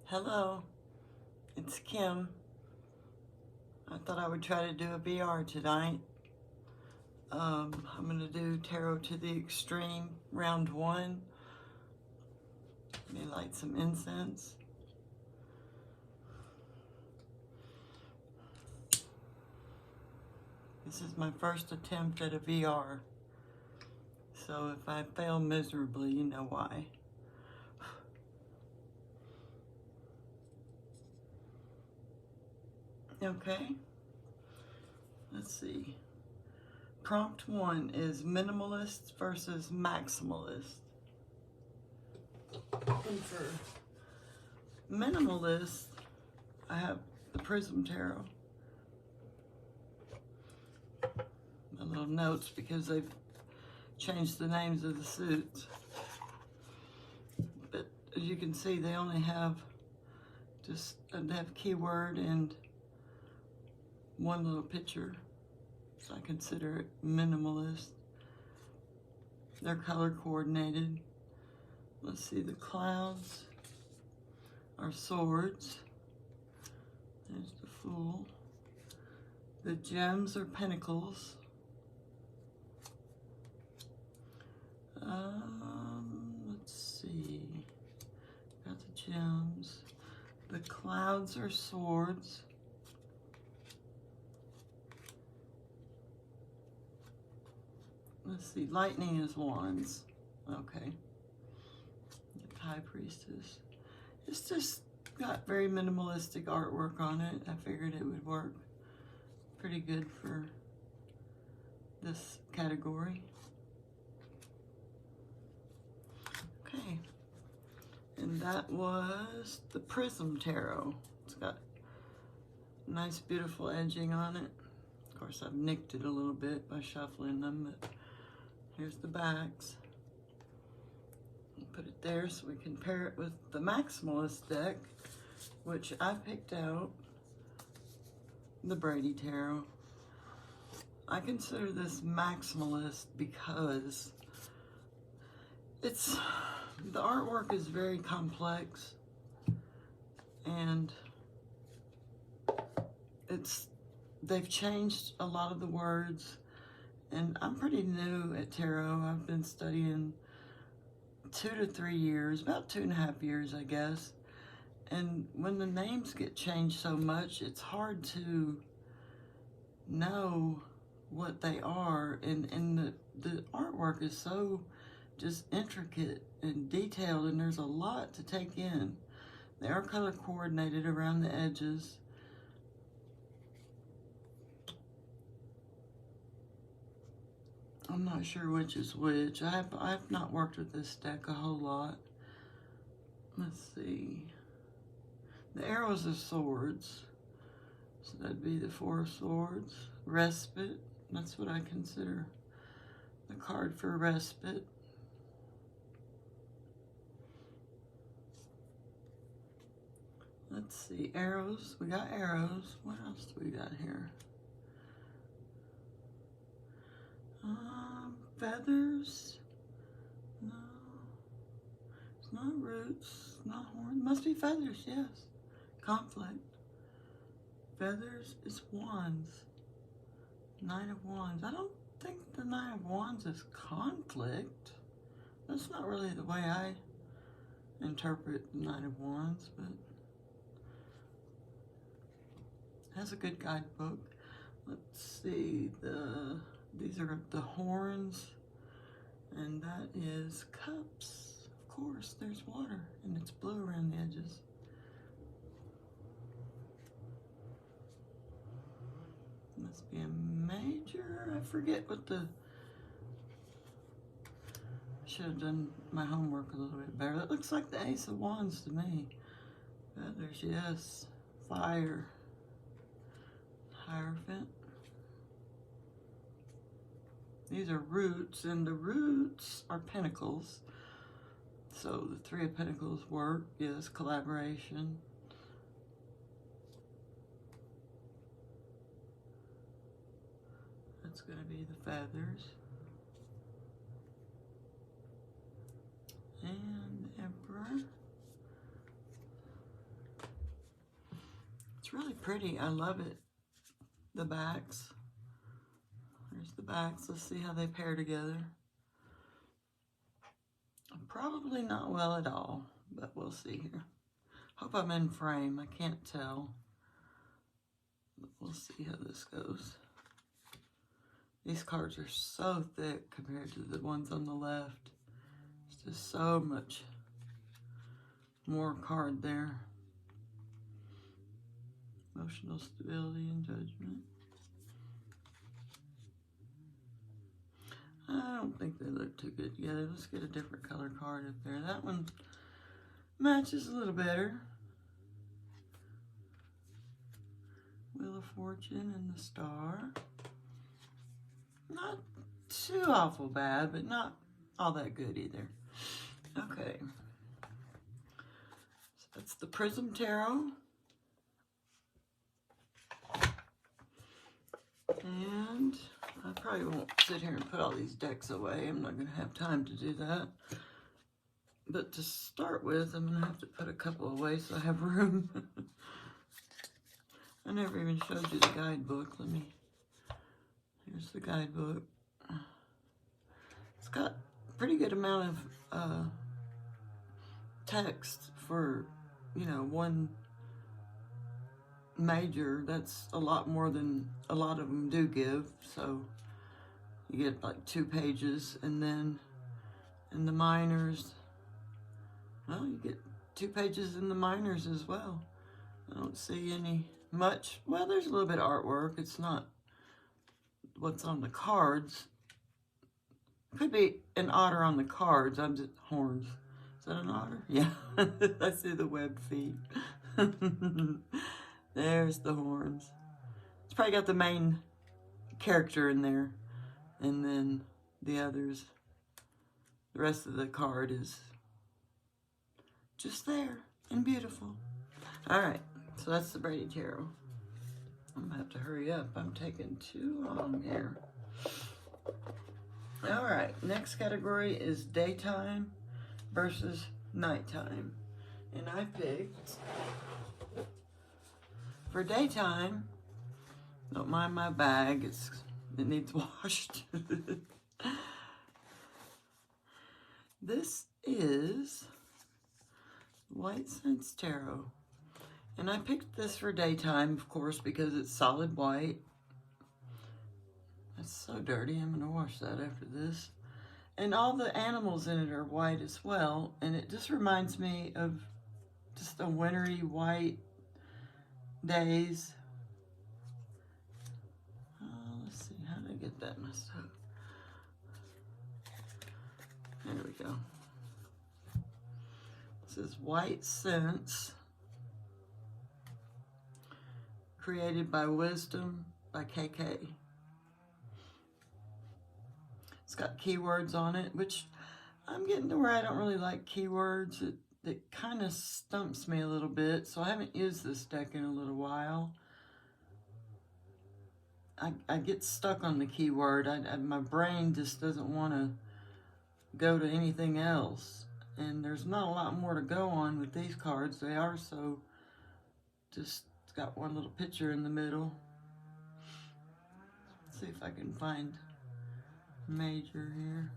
Hello, it's Kim. I thought I would try to do a VR tonight. I'm going to do Tarot to the Extreme, round 1. Let me light some incense. This is my first attempt at a VR. So if I fail miserably, you know why. Okay, let's see. Prompt 1 is minimalist versus maximalist. And for minimalist, I have the Prism Tarot. My little notes because they've changed the names of the suits. But as you can see, they only have they have keyword and one little picture. So I consider it minimalist. They're color coordinated. Let's see, the clouds are swords. There's the Fool. The gems are pentacles. Let's see. Got the gems. The clouds are swords. Let's see, lightning is wands. Okay. The High Priestess. It's just got very minimalistic artwork on it. I figured it would work pretty good for this category. Okay. And that was the Prism Tarot. It's got nice, beautiful edging on it. Of course, I've nicked it a little bit by shuffling them, but here's the backs. Put it there so we can pair it with the Maximalist deck, which I picked out, the Brady Tarot. I consider this Maximalist because the artwork is very complex, and they've changed a lot of the words, and I'm pretty new at tarot. I've been studying 2 to 3 years, about 2.5 years, I guess. And when the names get changed so much, it's hard to know what they are, and the artwork is so just intricate and detailed, and there's a lot to take in. They are color coordinated around the edges. I'm not sure which is which. I've not worked with this deck a whole lot. Let's see. The arrows are swords. So that'd be the 4 of Swords. Respite. That's what I consider the card for respite. Let's see. Arrows. We got arrows. What else do we got here? Feathers. No. It's not roots. Not horn. Must be feathers, yes. Conflict. Feathers is wands. 9 of Wands. I don't think the 9 of Wands is conflict. That's not really the way I interpret the 9 of Wands, but it has a good guidebook. Let's see, these are the horns, and that is cups. Of course, there's water, and it's blue around the edges. Must be a major. I forget what I should have done my homework a little bit better. That looks like the Ace of Wands to me. Feathers, yes. Fire. Hierophant. These are roots, and the roots are pentacles. So the 3 of Pentacles work, yes, collaboration. That's going to be the feathers. And the Emperor. It's really pretty. I love it. The backs. There's the backs. Let's see how they pair together. Probably not well at all, but we'll see here. Hope I'm in frame. I can't tell. But we'll see how this goes. These cards are so thick compared to the ones on the left. There's just so much more card there. Emotional stability and judgment. I don't think they look too good together. Let's get a different color card up there. That one matches a little better. Wheel of Fortune and the Star. Not too awful bad, but not all that good either. Okay. So that's the Prism Tarot. And I probably won't sit here and put all these decks away. I'm not going to have time to do that. But to start with, I'm going to have to put a couple away so I have room. I never even showed you the guidebook. Here's the guidebook. It's got a pretty good amount of text for, you know, one major. That's a lot more than a lot of them do give. So you get like 2 pages, and then in the minors, well, you get 2 pages in the minors as well. I don't see any much. Well, there's a little bit of artwork. It's not what's on the cards. Could be an otter on the cards. I'm just horns. Is that an otter? Yeah. I see the webbed feet. There's the horns. It's probably got the main character in there. And then the others. The rest of the card is just there and beautiful. Alright, so that's the Brady Tarot. I'm going to have to hurry up. I'm taking too long here. Alright, next category is daytime versus nighttime. And I picked, for daytime, don't mind my bag, it needs washed. This is White Sense Tarot. And I picked this for daytime, of course, because it's solid white. That's so dirty. I'm going to wash that after this. And all the animals in it are white as well. And it just reminds me of just the wintry white days. Let's see. How did I get that messed up? There we go. This is White Sense. Created by Wisdom by KK. It's got keywords on it, which I'm getting to where I don't really like keywords. It kind of stumps me a little bit, so I haven't used this deck in a little while. I get stuck on the keyword. My brain just doesn't want to go to anything else. And there's not a lot more to go on with these cards. They are so just... Got one little picture in the middle. Let's see if I can find major here.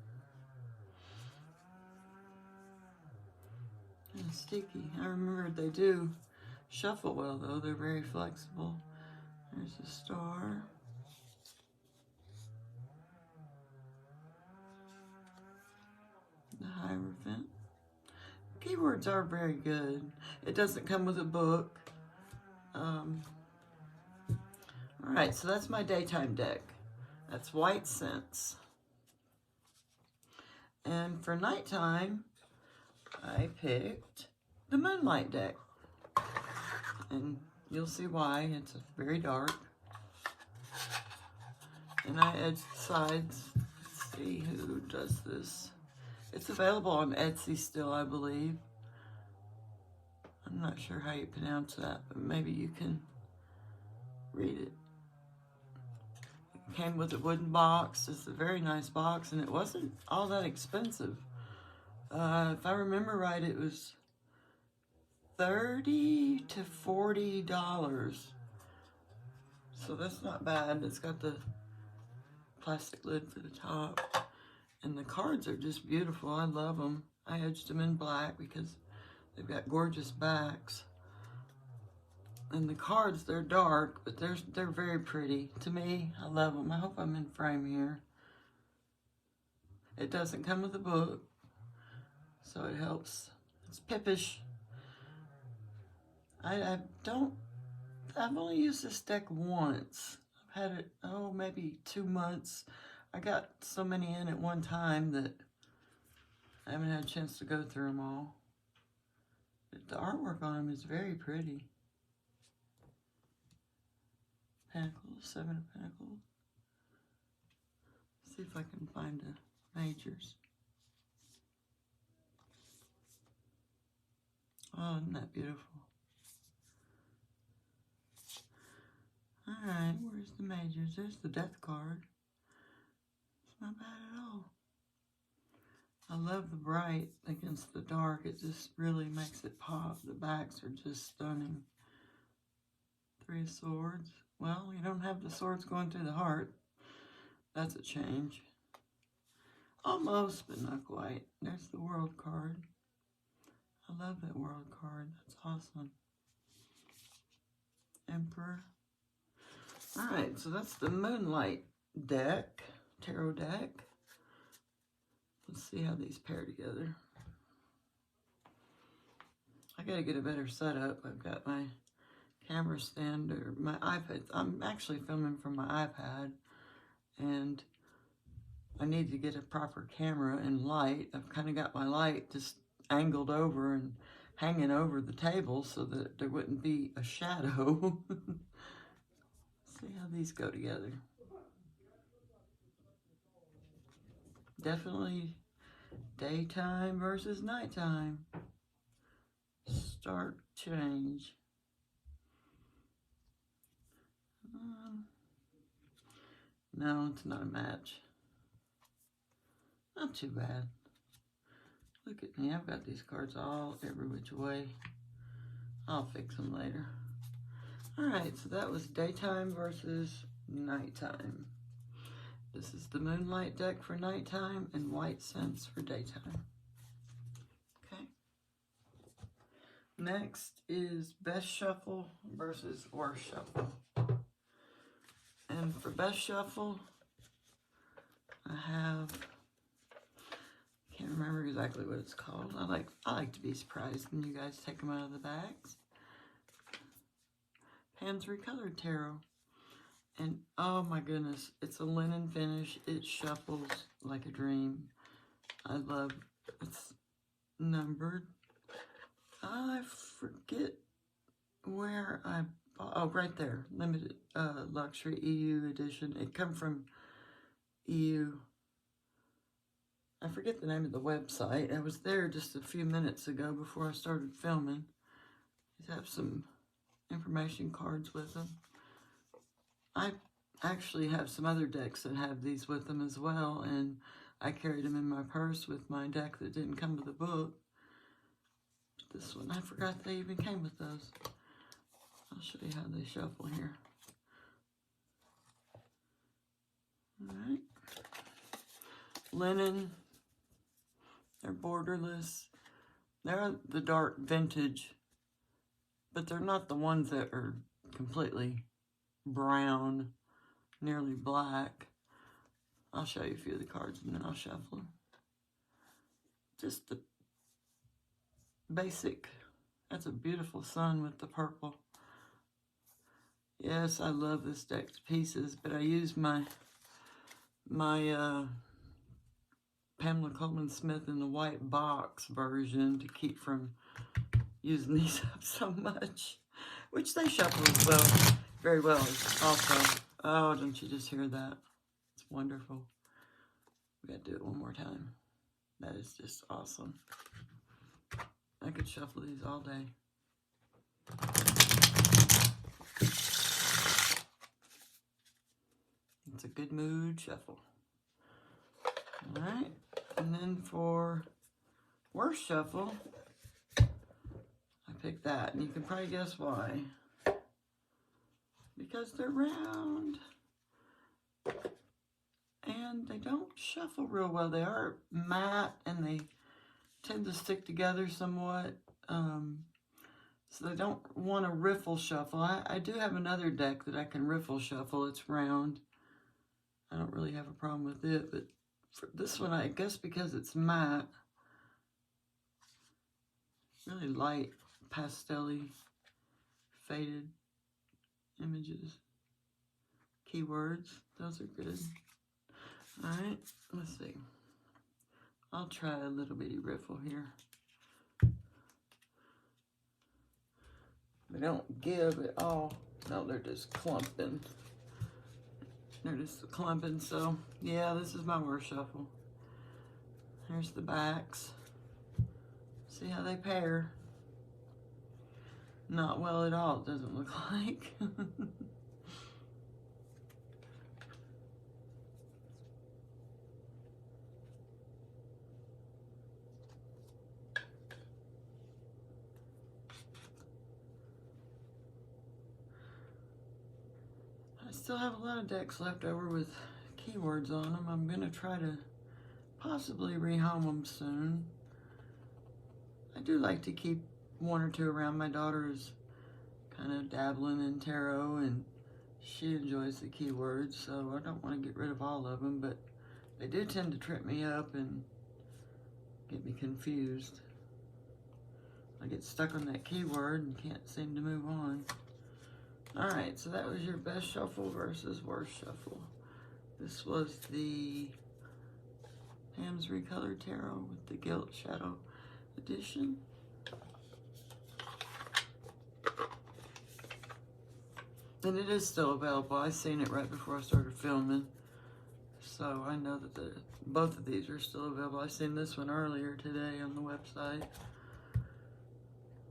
And sticky. I remember they do shuffle well though. They're very flexible. There's a star. The Hierophant. Keywords are very good. It doesn't come with a book. Alright, so that's my daytime deck. That's White Sense. And for nighttime, I picked the Moonlight deck. And you'll see why. It's very dark. And I edged sides. Let's see who does this. It's available on Etsy still, I believe. I'm not sure how you pronounce that, but maybe you can read it. It came with a wooden box. It's a very nice box, and it wasn't all that expensive. If I remember right, it was $30 to $40. So that's not bad. It's got the plastic lid for the top. And the cards are just beautiful. I love them. I edged them in black because they've got gorgeous backs. And the cards, they're dark, but they're very pretty. To me, I love them. I hope I'm in frame here. It doesn't come with a book, so it helps. It's pippish. I've only used this deck once. I've had it, maybe 2 months. I got so many in at one time that I haven't had a chance to go through them all. But the artwork on them is very pretty. Pentacles, 7 of Pentacles. See if I can find the majors. Oh, isn't that beautiful? Alright, where's the majors? There's the death card. It's not bad at all. I love the bright against the dark. It just really makes it pop. The backs are just stunning. 3 of Swords. Well, you don't have the swords going through the heart. That's a change. Almost, but not quite. There's the World card. I love that World card. That's awesome. Emperor. Alright, so that's the Moonlight deck. Tarot deck. Let's see how these pair together. I gotta get a better setup. I've got my camera stand or my iPad. I'm actually filming from my iPad, and I need to get a proper camera and light. I've kind of got my light just angled over and hanging over the table so that there wouldn't be a shadow. See how these go together. Definitely daytime versus nighttime. Stark change. No, it's not a match. Not too bad. Look at me, I've got these cards all every which way. I'll fix them later. Alright, so that was daytime versus nighttime. This is the Moonlight deck for nighttime and White Sense for daytime. Okay. Next is Best Shuffle versus Worst Shuffle. And for Best Shuffle, I have, can't remember exactly what it's called. I like to be surprised when you guys take them out of the bags. Pan's Recolored Tarot. And oh my goodness, it's a linen finish. It shuffles like a dream. I love it. It's numbered. I forget where I bought. Oh, right there. Limited luxury EU edition. It come from EU. I forget the name of the website. I was there just a few minutes ago before I started filming. These have some information cards with them. I actually have some other decks that have these with them as well, and I carried them in my purse with my deck that didn't come with a book. But this one, I forgot they even came with those. I'll show you how they shuffle here. Alright. Linen. They're borderless. They're the dark vintage, but they're not the ones that are completely brown, nearly black. I'll show you a few of the cards and then I'll shuffle them. Just the basic. That's a beautiful sun with the purple. Yes, I love this deck to pieces, but I use my Pamela Coleman Smith in the white box version to keep from using these up so much, which they shuffle as well, very well also. Oh, don't you just hear that? It's wonderful. We gotta do it one more time. That is just awesome. I could shuffle these all day. It's a good mood shuffle. All right, and then for Worst Shuffle, I picked that, and you can probably guess why. Because they're round. And they don't shuffle real well. They are matte, and they tend to stick together somewhat. So they don't want to riffle shuffle. I do have another deck that I can riffle shuffle. It's round. I don't really have a problem with it, but for this one, I guess because it's matte, really light, pastel-y, faded images. Keywords, those are good. All right, let's see. I'll try a little bitty riffle here. They don't give at all. No, they're just clumping. They're just clumping, so yeah, this is my worst shuffle. Here's the backs. See how they pair? Not well at all, it doesn't look like. I still have a lot of decks left over with keywords on them. I'm going to try to possibly rehome them soon. I do like to keep one or two around. My daughter is kind of dabbling in tarot, and she enjoys the keywords, so I don't want to get rid of all of them, but they do tend to trip me up and get me confused. I get stuck on that keyword and can't seem to move on. All right, so that was your best shuffle versus worst shuffle. This was the Pam's Recolored Tarot with the Gilt Shadow Edition. And it is still available. I seen it right before I started filming, so I know that both of these are still available. I seen this one earlier today on the website.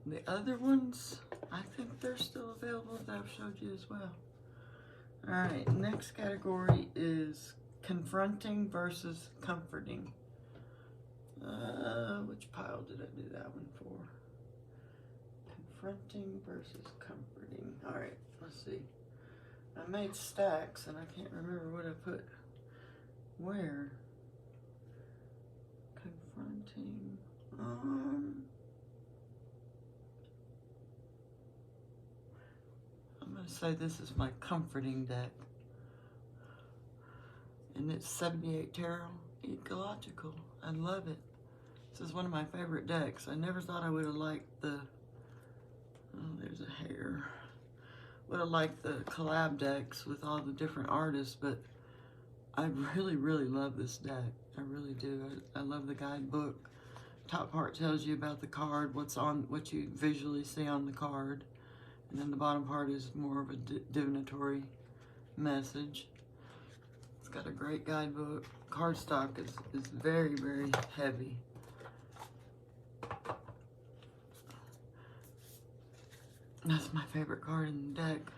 The other ones, I think they're still available that I've showed you as well. All right, next category is confronting versus comforting. Which pile did I do that one for? Confronting versus comforting. All right, let's see. I made stacks and I can't remember what I put where. Confronting. I'm gonna say this is my comforting deck. And it's 78 Tarot Ecological. I love it. This is one of my favorite decks. I never thought I would have liked the, oh, there's a hair. Would have liked the collab decks with all the different artists, but I really, really love this deck. I really do. I love the guidebook. Top part tells you about the card, what you visually see on the card. And then the bottom part is more of a divinatory message. It's got a great guidebook. Cardstock is very, very heavy. That's my favorite card in the deck.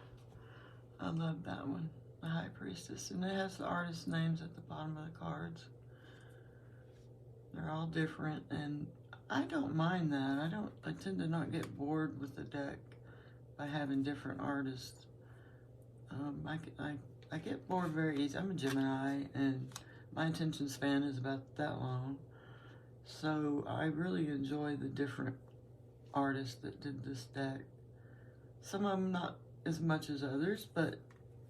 I love that one, the High Priestess. And it has the artist names at the bottom of the cards. They're all different, and I don't mind that. I tend to not get bored with the deck by having different artists. I get bored very easy. I'm a Gemini, and my attention span is about that long. So I really enjoy the different artists that did this deck. Some of them not as much as others, but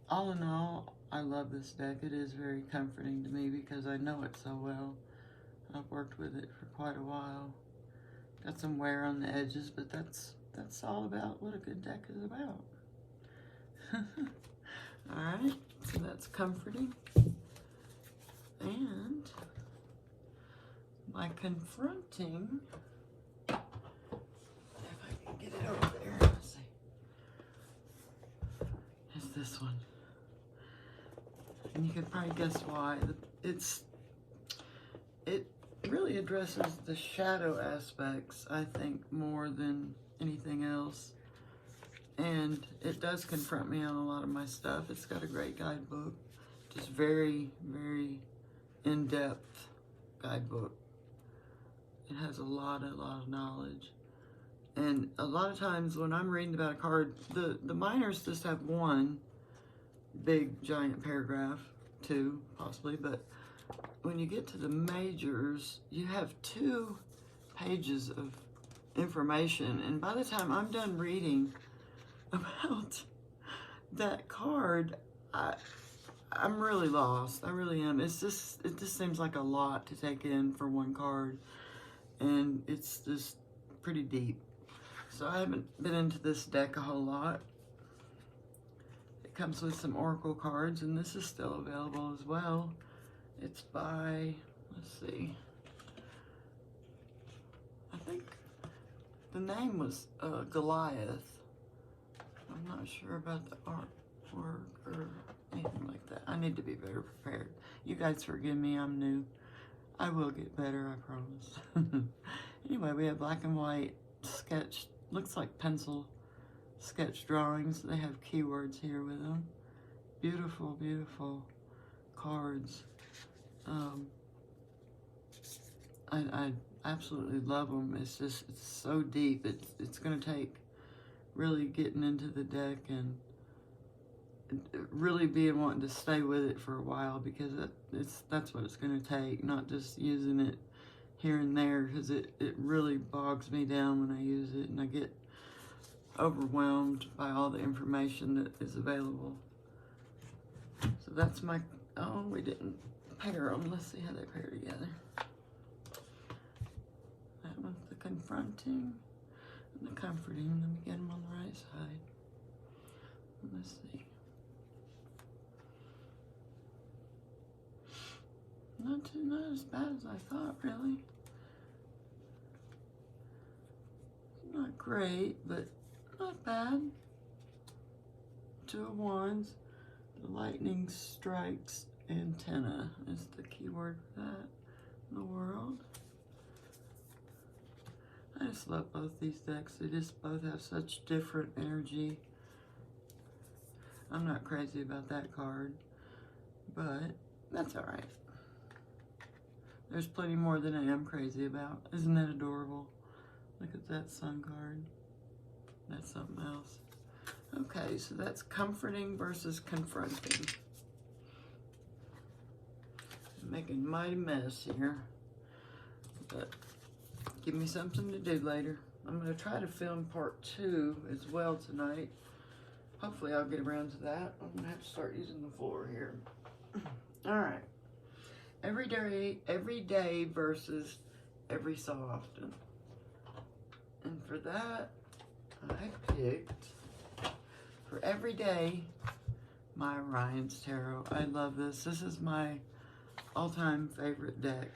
all in all, I love this deck. It is very comforting to me because I know it so well. I've worked with it for quite a while. Got some wear on the edges, but that's all about what a good deck is about. All right, so that's comforting. And my confronting, if I can get it over there, let's see, is this one. And you can probably guess why. It really addresses the shadow aspects, I think, more than anything else. And it does confront me on a lot of my stuff. It's got a great guidebook. Just very, very in-depth guidebook. It has a lot of knowledge. And a lot of times when I'm reading about a card, the minors just have one big giant paragraph, two possibly, but when you get to the majors, you have 2 pages of information. And by the time I'm done reading about that card, I'm really lost. I really am. It just seems like a lot to take in for one card, and it's just pretty deep. So I haven't been into this deck a whole lot. It comes with some Oracle cards, and this is still available as well. It's by, let's see, I think the name was Goliath. I'm not sure about the artwork or anything like that. I need to be better prepared. You guys forgive me, I'm new. I will get better, I promise. Anyway, we have black and white sketch, looks like pencil sketch drawings. They have keywords here with them. Beautiful, beautiful cards. I absolutely love them. It's so deep. It's going to take really getting into the deck and really being wanting to stay with it for a while, because that's what it's going to take, not just using it here and there, because it really bogs me down when I use it, and I get overwhelmed by all the information that is available. So that's my, oh, we didn't pair them. Let's see how they pair together. That one's the confronting and the comforting. Let me get them on the right side. Let's see. Not as bad as I thought, really. Not great, but not bad. 2 of Wands. The lightning strikes antenna is the keyword for that in the world. I just love both these decks. They just both have such different energy. I'm not crazy about that card, but that's all right. There's plenty more than I am crazy about. Isn't that adorable? Look at that sun card. That's something else. Okay, so that's comforting versus confronting. I'm making a mighty mess here, but give me something to do later. I'm going to try to film part 2 as well tonight. Hopefully I'll get around to that. I'm going to have to start using the floor here. All right. Every day versus every so often. And for that, I picked, for every day, my Orion's Tarot. I love this. This is my all-time favorite deck.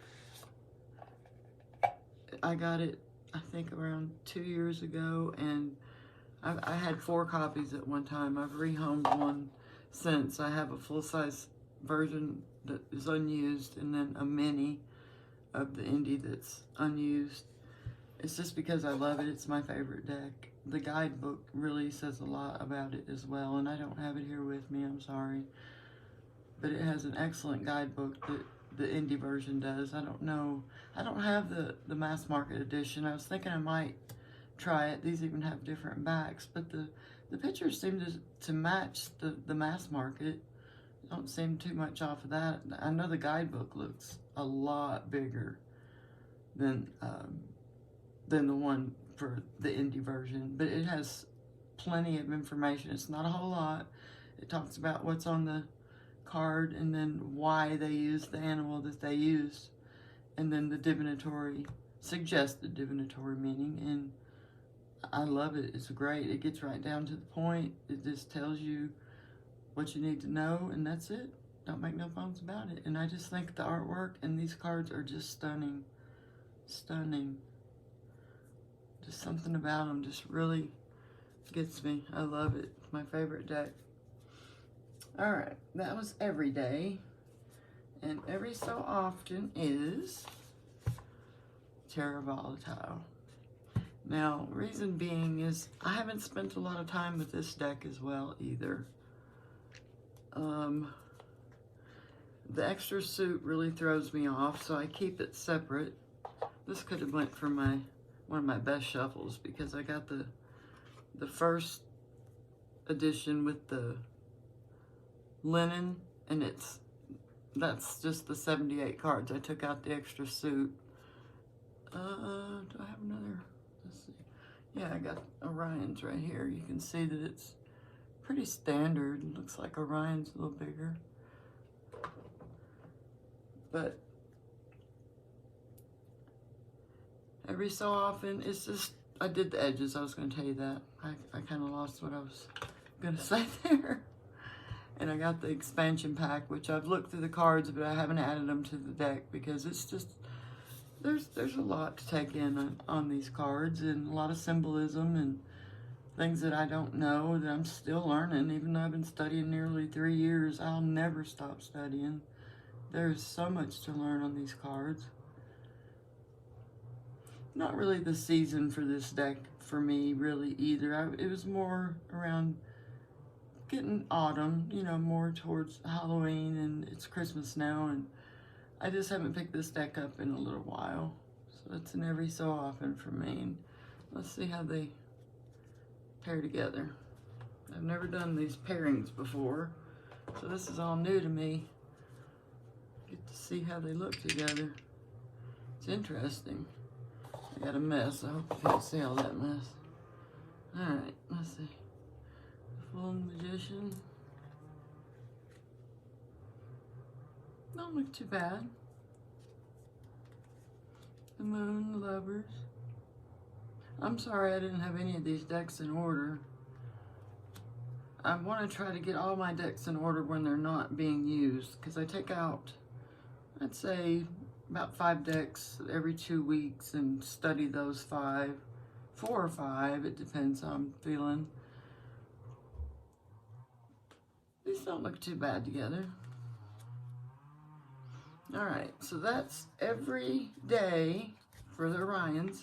I got it, I think, around 2 years ago, and I had 4 copies at one time. I've rehomed one since. I have a full-size version that is unused, and then a mini of the indie that's unused. It's just because I love it. It's my favorite deck. The guidebook really says a lot about it as well, and I don't have it here with me, I'm sorry. But it has an excellent guidebook that the indie version does. I don't know. I don't have the mass market edition. I was thinking I might try it. These even have different backs, but the pictures seem to match the mass market. Don't seem too much off of that. I know the guidebook looks a lot bigger than the one for the indie version, but it has plenty of information. It's not a whole lot. It talks about what's on the card, and then why they use the animal that they use, and then the divinatory, suggested divinatory meaning, and I love it. It's great. It gets right down to the point. It just tells you what you need to know, and that's it. Don't make no bones about it. And I just think the artwork and these cards are just stunning. Stunning. Just something about them just really gets me. I love it. It's my favorite deck. Alright, that was every day. And every so often is Terra Volatile. Now, reason being is I haven't spent a lot of time with this deck as well either. The extra suit really throws me off, so I keep it separate. This could have went for my one of my best shuffles, because I got the first edition with the linen, and that's just the 78 cards. I took out the extra suit. Do I have another? Let's see. Yeah, I got Orion's right here. You can see that it's pretty standard. It looks like Orion's a little bigger. But every so often, it's just, I did the edges. I was going to tell you that. I kind of lost what I was going to say there. And I got the expansion pack, which I've looked through the cards, but I haven't added them to the deck because it's just, there's a lot to take in on these cards, and a lot of symbolism and things that I don't know, that I'm still learning. Even though I've been studying nearly 3 years, I'll never stop studying. There's so much to learn on these cards. Not really the season for this deck for me, really, either. It was more around getting autumn, you know, more towards Halloween, and it's Christmas now, and I just haven't picked this deck up in a little while. So it's an every so often for me. And let's see how they pair together. I've never done these pairings before, so this is all new to me. Get to see how they look together. It's interesting. I got a mess. I hope you can't see all that mess. Alright, let's see. The Full Magician. Don't look too bad. The Moon, the Lovers. I'm sorry I didn't have any of these decks in order. I want to try to get all my decks in order when they're not being used, because I take out, I'd say, about 5 decks every 2 weeks and study those 5. 4 or 5, it depends how I'm feeling. These don't look too bad together. Alright, so that's every day for the Orions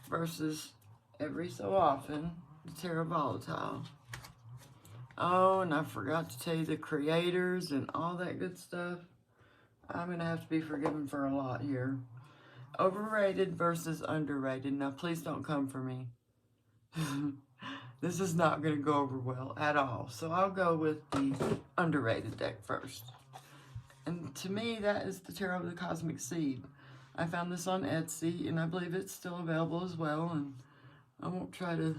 versus every so often the Tarot Volatile. Oh, and I forgot to tell you the creators and all that good stuff. I'm going to have to be forgiven for a lot here. Overrated versus underrated. Now, please don't come for me. This is not going to go over well at all. So I'll go with the underrated deck first. And to me, that is the Tarot of the Cosmic Seed. I found this on Etsy, and I believe it's still available as well. And I won't try to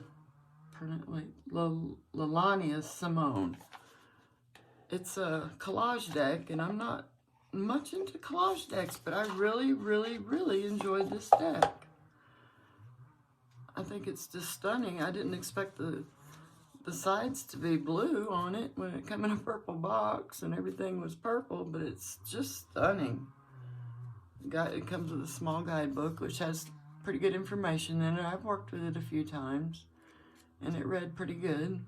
pronounce, like, Lalania Simone. It's a collage deck, and I'm not much into collage decks, but I really, really, really enjoyed this deck. I think it's just stunning. I didn't expect the sides to be blue on it when it came in a purple box and everything was purple, but it's just stunning. It comes with a small guidebook, which has pretty good information in it. I've worked with it a few times, and it read pretty good.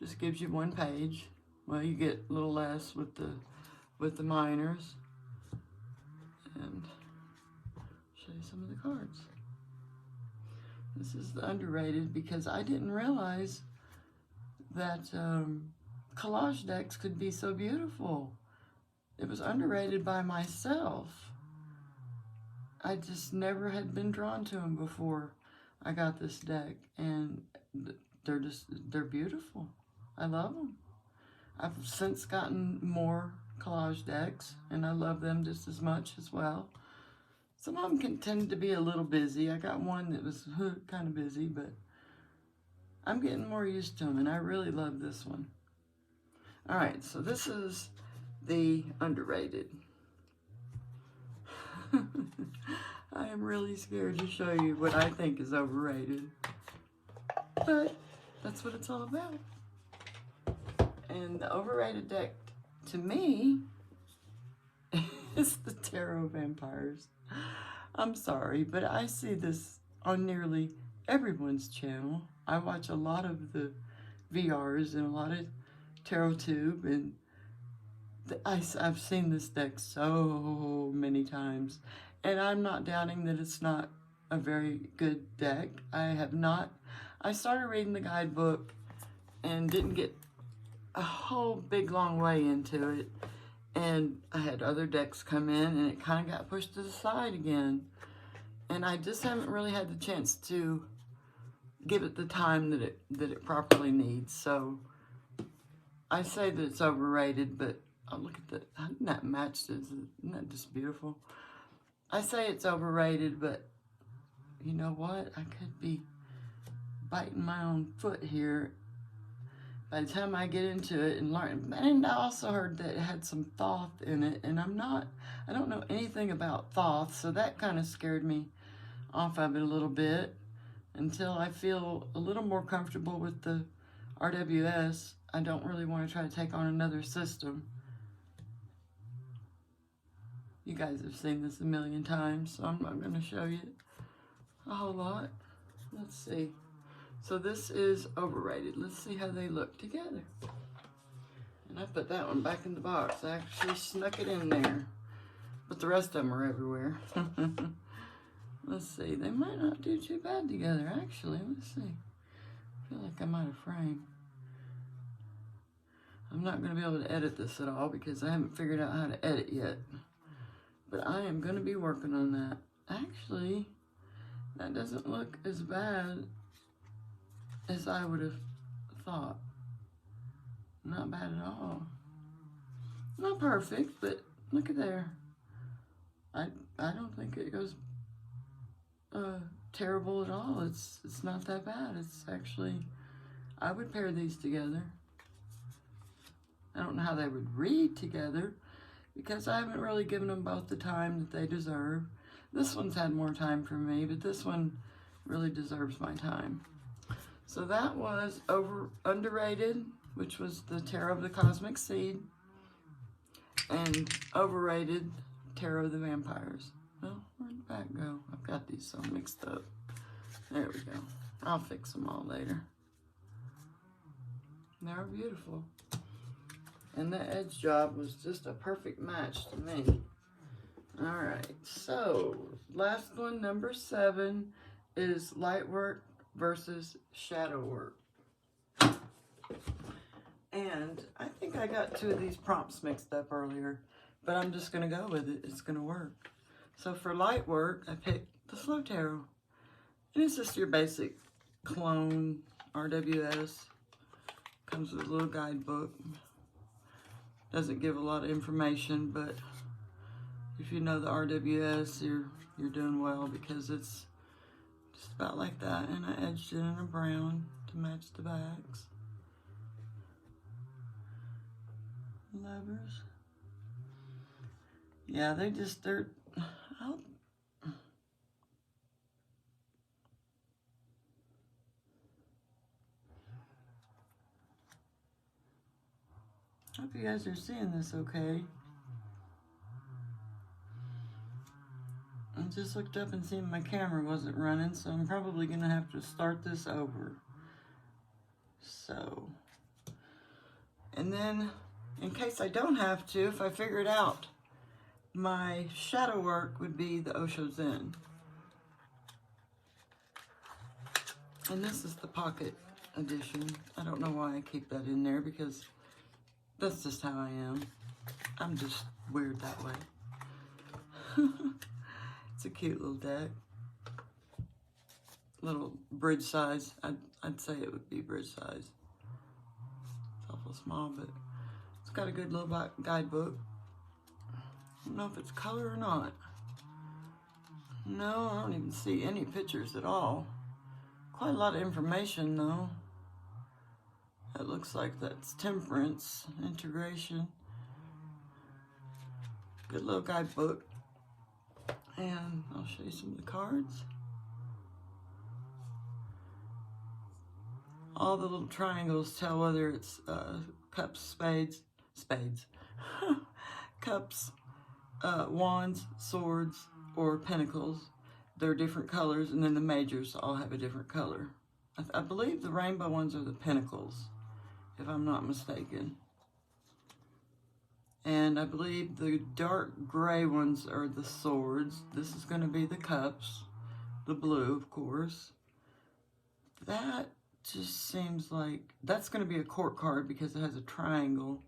Just gives you 1 page. Well, you get a little less with the minors. And show you some of the cards. This is the underrated, because I didn't realize that collage decks could be so beautiful. It was underrated by myself. I just never had been drawn to them before I got this deck, and they're beautiful. I love them. I've since gotten more collage decks, and I love them just as much as well. Some of them can tend to be a little busy. I got one that was kind of busy, but I'm getting more used to them, and I really love this one. All right, so this is the underrated. I am really scared to show you what I think is overrated, but that's what it's all about. And the overrated deck, to me, is the Tarot Vampires. I'm sorry, but I see this on nearly everyone's channel. I watch a lot of the VRs and a lot of Tarot Tube, and I've seen this deck so many times. And I'm not doubting that it's not a very good deck. I started reading the guidebook and didn't get a whole big long way into it. And I had other decks come in, and it kind of got pushed to the side again. And I just haven't really had the chance to give it the time that it properly needs. So I say that it's overrated, but oh, look at that. Isn't that matched? Isn't that just beautiful? I say it's overrated, but you know what? I could be biting my own foot here by the time I get into it and learn. And I also heard that it had some Thoth in it, and I don't know anything about Thoth, so that kind of scared me off of it a little bit until I feel a little more comfortable with the RWS. I don't really want to try to take on another system. You guys have seen this a million times, so I'm not going to show you a whole lot. Let's see. So this is overrated. Let's see how they look together. And I put that one back in the box. I actually snuck it in there. But the rest of them are everywhere. Let's see. They might not do too bad together, actually. Let's see. I feel like I'm out of frame. I'm not going to be able to edit this at all because I haven't figured out how to edit yet. But I am going to be working on that. Actually, that doesn't look as bad as I would have thought. Not bad at all. Not perfect, but look at there. I don't think it goes terrible at all. It's not that bad. It's actually, I would pair these together. I don't know how they would read together because I haven't really given them both the time that they deserve. This one's had more time for me, but this one really deserves my time. So that was underrated, which was the Tarot of the Cosmic Seed, and overrated, Tarot of the Vampires. Well, where'd the back go? I've got these so mixed up. There we go. I'll fix them all later. They're beautiful. And the edge job was just a perfect match to me. All right, so last one, number 7, is light work versus shadow work. And I think I got 2 of these prompts mixed up earlier, but I'm just gonna go with it. It's gonna work. So for light work, I picked the Slow Tarot. And it's just your basic clone RWS. Comes with a little guidebook. Doesn't give a lot of information, but if you know the RWS, you're doing well because it's just about like that. And I edged it in a brown to match the backs. Lovers. Yeah, they're, I hope you guys are seeing this okay. I just looked up and seen my camera wasn't running, so I'm probably gonna have to start this over. So, and then in case I don't have to, if I figure it out, my shadow work would be the Osho Zen. And this is the pocket edition. I don't know why I keep that in there because that's just how I am. I'm just weird that way. It's a cute little deck. Little bridge size. I'd say it would be bridge size. It's awful small, but it's got a good little guidebook. I don't know if it's color or not. No, I don't even see any pictures at all. Quite a lot of information though. It looks like that's temperance, integration. Good little guidebook. And I'll show you some of the cards. All the little triangles tell whether it's cups, spades, cups, wands, swords, or pentacles. They're different colors, and then the majors all have a different color. I believe the rainbow ones are the pentacles, if I'm not mistaken. And I believe the dark gray ones are the swords. This is going to be the cups, the blue, of course. That just seems like, that's going to be a court card because it has a triangle.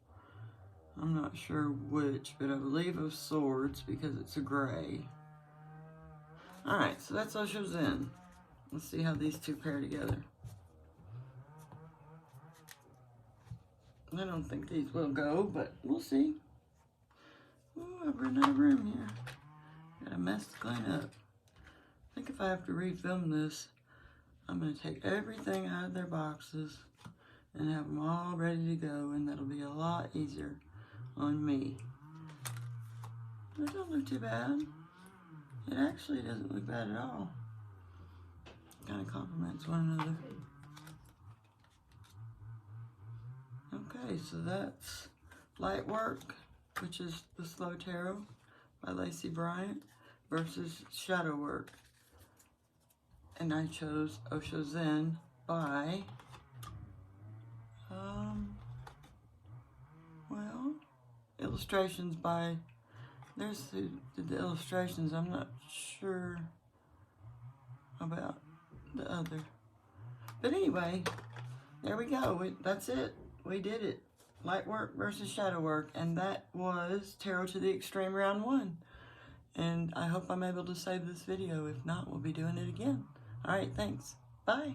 I'm not sure which, but I believe of swords because it's a gray. Alright, so that's Osho Zen. Let's see how these two pair together. I don't think these will go, but we'll see. Ooh, I've run out of room here. Got a mess to clean up. I think if I have to refilm this, I'm going to take everything out of their boxes and have them all ready to go, and that'll be a lot easier on me. It don't look too bad. It actually doesn't look bad at all. Kind of complements one another. Okay, so that's Light Work, which is the Slow Tarot by Lacey Bryant, versus Shadow Work. And I chose Osho Zen by, well, illustrations by, there's who did the illustrations. I'm not sure about the other. But anyway, there we go. That's it. We did it. Light Work versus Shadow Work. And that was Tarot to the Extreme Round 1. And I hope I'm able to save this video. If not, we'll be doing it again. Alright, thanks. Bye.